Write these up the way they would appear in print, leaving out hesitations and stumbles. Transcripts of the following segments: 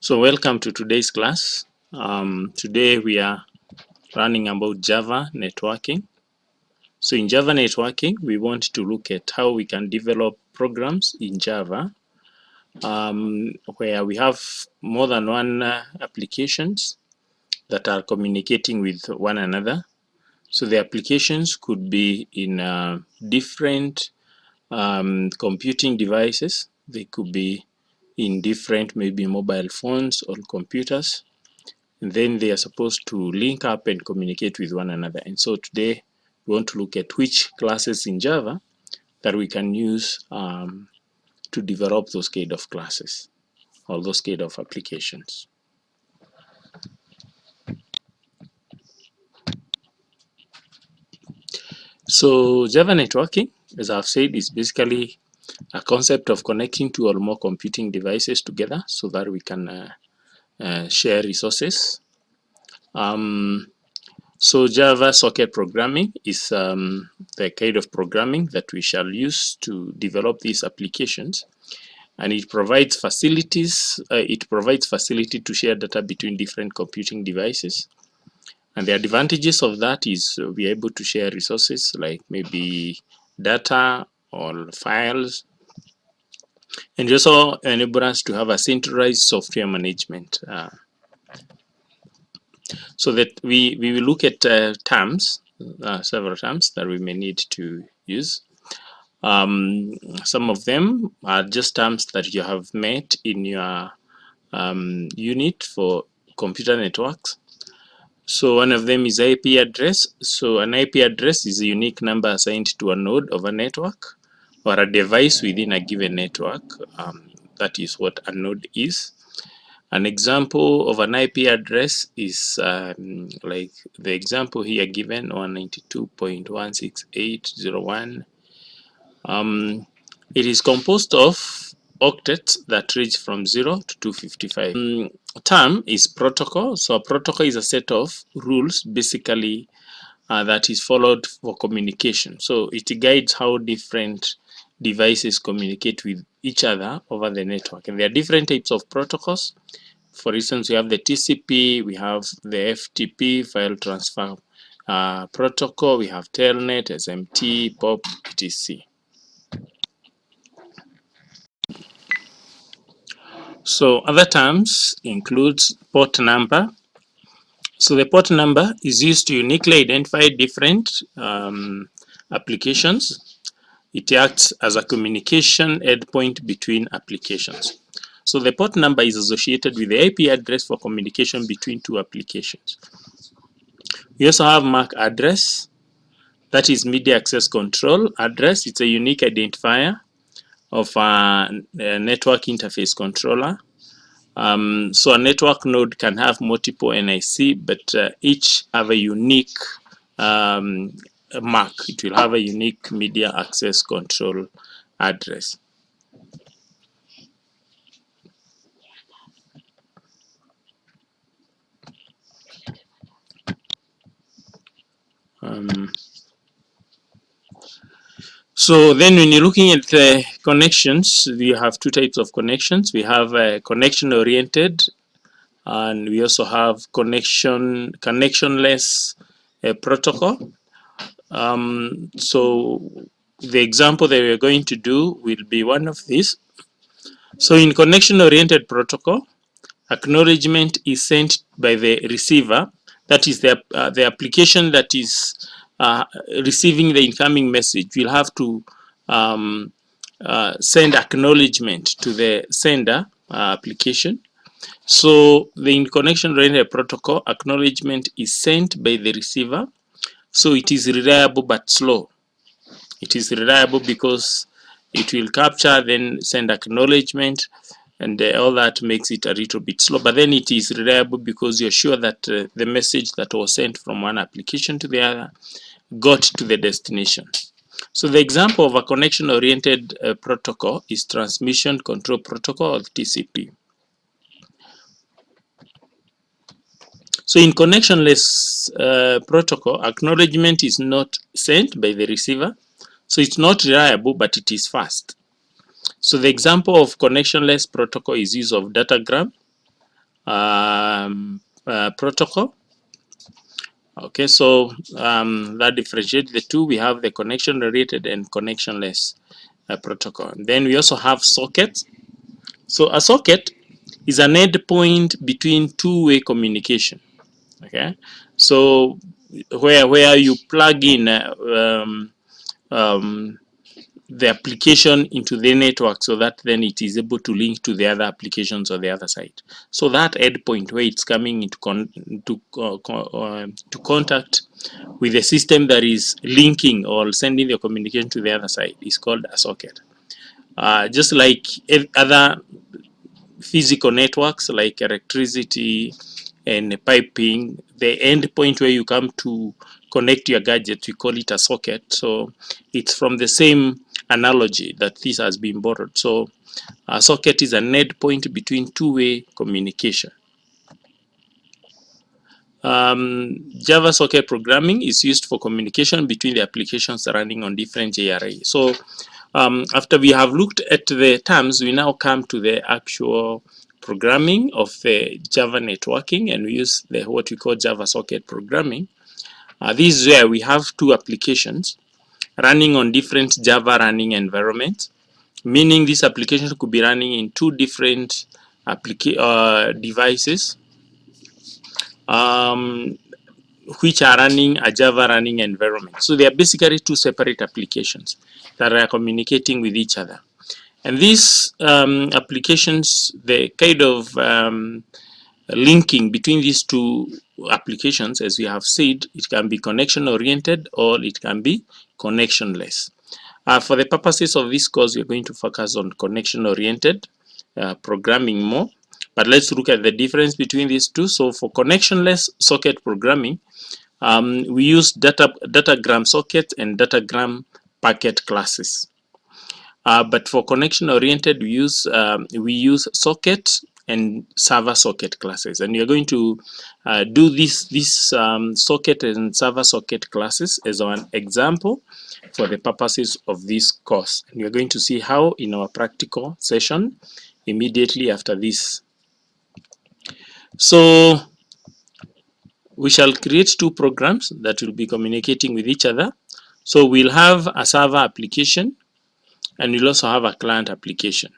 So welcome to today's class. Today we are learning about Java networking. So in Java networking, we want to look at how we can develop programs in Java where we have more than one applications that are communicating with one another. So the applications could be in different computing devices. They could be in different maybe mobile phones or computers. And then they are supposed to link up and communicate with one another. And so today we want to look at which classes in Java that we can use to develop those kind of classes or those kind of applications. So Java networking, as I've said, is basically a concept of connecting two or more computing devices together so that we can share resources. So Java socket programming is the kind of programming that we shall use to develop these applications, and it provides facilities. It provides facility to share data between different computing devices, and the advantages of that is we are able to share resources like maybe data or files, and it also enable us to have a centralized software management. So that we will look at terms, several terms that we may need to use. Some of them are just terms that you have met in your unit for computer networks. So one of them is IP address. So an IP address is a unique number assigned to a node of a network or a device within a given network. That is what a node is. An example of an IP address is like the example here given, 192.168.0.1. It is composed of octets that range from 0 to 255. Term is protocol. So a protocol is a set of rules basically that is followed for communication. So it guides how different devices communicate with each other over the network. And there are different types of protocols. For instance, we have the TCP, we have the FTP, file transfer protocol, we have Telnet, SMT, POP, etc. So other terms includes port number. So the port number is used to uniquely identify different applications. It acts as a communication endpoint between applications. So the port number is associated with the IP address for communication between two applications. We also have MAC address, that is media access control address. It's a unique identifier of a network interface controller. So a network node can have multiple NIC, but each have a unique MAC. It will have a unique media access control address. So then when you're looking at the connections, we have two types of connections. We have connection oriented, and we also have connectionless protocol. So the example that we're going to do will be one of these. So in connection oriented protocol, acknowledgement is sent by the receiver. That is the application that is receiving the incoming message will have to send acknowledgement to the sender application. So the connection oriented protocol, acknowledgement is sent by the receiver. So it is reliable but slow. It is reliable because it will capture, then send acknowledgement, and all that makes it a little bit slow. But then it is reliable because you're sure that the message that was sent from one application to the other got to the destination. So the example of a connection-oriented protocol is Transmission Control Protocol, or TCP. So in connectionless protocol, acknowledgement is not sent by the receiver. So it's not reliable, but it is fast. So the example of connectionless protocol is use of datagram. protocol. Okay, so that differentiates the two. We have the connection related and connectionless protocol. Then we also have sockets. So a socket is an endpoint between two-way communication. Okay, so where you plug in the application into the network so that then it is able to link to the other applications on the other side. So that endpoint where it's coming into to contact with the system that is linking or sending the communication to the other side is called a socket. Just like other physical networks like electricity and piping, the endpoint where you come to connect your gadget, we call it a socket. So it's from the same analogy that this has been borrowed. So a socket is an endpoint between two-way communication. JavaSocket programming is used for communication between the applications running on different JRE. So after we have looked at the terms, we now come to the actual programming of the Java networking, and we use what we call JavaSocket programming. This is where we have two applications running on different Java running environments, meaning this application could be running in two different devices, which are running a Java running environment. So they are basically two separate applications that are communicating with each other. And these applications, the kind of linking between these two applications, as we have said, it can be connection oriented or it can be connectionless. For the purposes of this course, we're going to focus on connection oriented programming more. But let's look at the difference between these two. So for connectionless socket programming, we use datagram socket and datagram packet classes. But for connection oriented, we use socket and server socket classes, and we are going to do this socket and server socket classes as an example for the purposes of this course. And we are going to see how in our practical session immediately after this. So we shall create two programs that will be communicating with each other. So we'll have a server application and we'll also have a client application.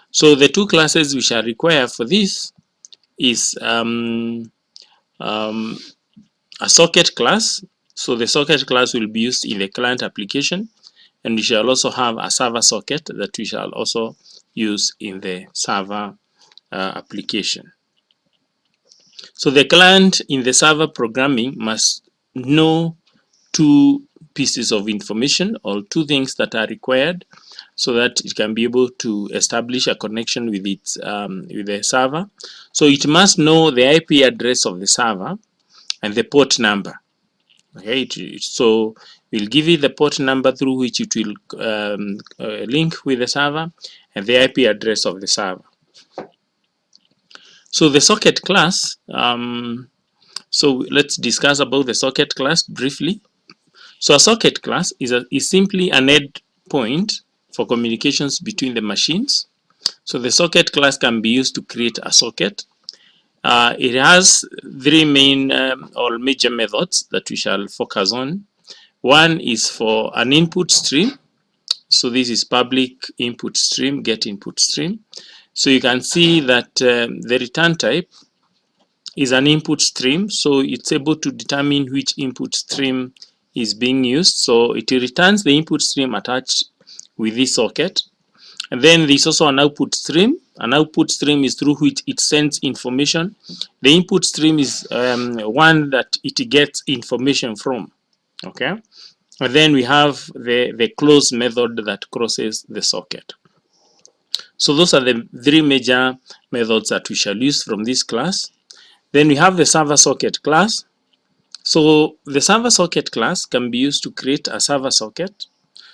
So the two classes we shall require for this is a socket class. So the socket class will be used in the client application, and we shall also have a server socket that we shall also use in the server application. So the client in the server programming must know two pieces of information or two things that are required so that it can be able to establish a connection with its with the server. So it must know the IP address of the server and the port number. Okay, so we'll give it the port number through which it will link with the server and the IP address of the server. So the socket class, so let's discuss about the socket class briefly. So a socket class is simply an endpoint for communications between the machines. So the socket class can be used to create a socket. It has three main or major methods that we shall focus on. One is for an input stream. So this is public input stream, get input stream. So you can see that the return type is an input stream. So it's able to determine which input stream is being used. So it returns the input stream attached with this socket. And then there's also an output stream. An output stream is through which it sends information. The input stream is one that it gets information from. Okay. And then we have the close method that crosses the socket. So those are the three major methods that we shall use from this class. Then we have the server socket class. So the server socket class can be used to create a server socket.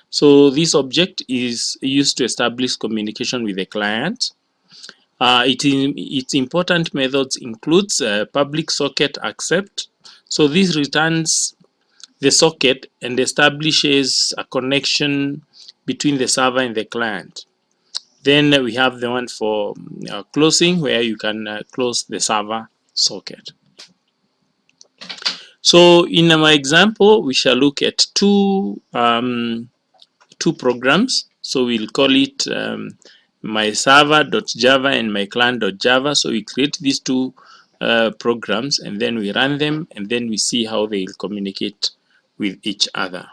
So this object is used to establish communication with the client. Its important methods includes public socket accept. So this returns the socket and establishes a connection between the server and the client. Then we have the one for closing, where you can close the server socket. So in my example, we shall look at two programs. So we'll call it my server.java and my client.java. So we create these two programs, and then we run them, and then we see how they'll communicate with each other.